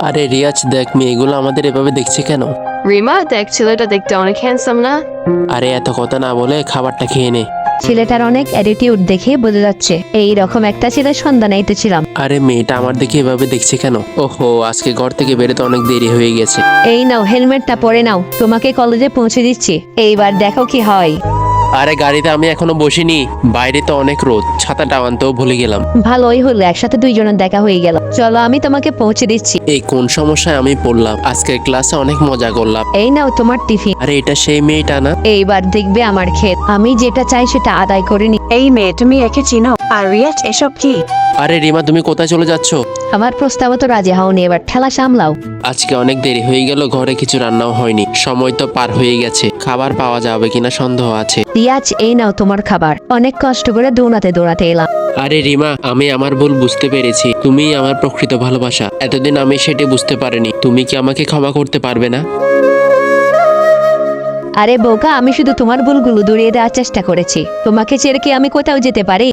আরে রিয়াজ দেখ, মেয়েগুলো আমাদের এভাবে দেখছে কেন? রিমা, দেখ ছেলেটা দেখতে অনেক হ্যান্ডসাম না? আরে এত কথা না বলে খাবারটা খেয়ে নে। ছেলেটার অনেক অ্যাটিটিউড দেখে বোঝা যাচ্ছে এই রকম একটা ছেলের সন্ধান ছিলাম। আরে মেয়েটা আমার দিকে এভাবে দেখছে কেন? ওহো, আজকে ঘর থেকে বেরোতে অনেক দেরি হয়ে গেছে। এই নাও হেলমেটটা পরে নাও, তোমাকে কলেজে পৌঁছে দিচ্ছি, এইবার দেখো কি হয়। আরে গাড়িতে আমি এখনো বসিনি, বাইরে তো অনেক রোদ, ছাতাটা আনতেও ভুলে গেলাম। ভালোই হলো, একসাথে দুইজনের দেখা হয়ে গেল। চলো আমি তোমাকে পৌঁছে দিচ্ছি। এই কোন সমস্যায় আমি পড়লাম? আজকের ক্লাসে অনেক মজা করলাম। এই নাও তোমার টিফিন। আরে এটা সেই মেয়েটা না? এইবার দেখবে আমার ক্ষেত, আমি যেটা চাই সেটা আদায় করে নি। এই মেয়ে, তুমি একে চিনো? আর রিয়াজ, এসব কি? আরে রিমা, তুমি কোথায় চলে যাচ্ছ? আমার প্রস্তাব তো রাজি হওনি, এবার ঠেলা সামলাও। আজকে অনেক দেরি হয়ে গেল, ঘরে কিছু রান্নাও হয়নি, সময় তো পার হয়ে গেছে, খাবার পাওয়া যাবে কিনা সন্দেহ আছে। রিয়াজ, এই নাও তোমার খাবার, অনেক কষ্ট করে দৌড়াতে দৌড়াতে এলাম। আরে রিমা, আমি আমার ভুল বুঝতে পেরেছি, তুমি আমার প্রকৃত ভালোবাসা, এতদিন আমি সেটি বুঝতে পারিনি, তুমি কি আমাকে ক্ষমা করতে পারবে না? আরে বোকা, আমি শুধু তোমার ভুলগুলো দূরিয়ে দেওয়ার চেষ্টা করেছি, তোমাকে ছেড়ে কি আমি কোথাও যেতে পারি?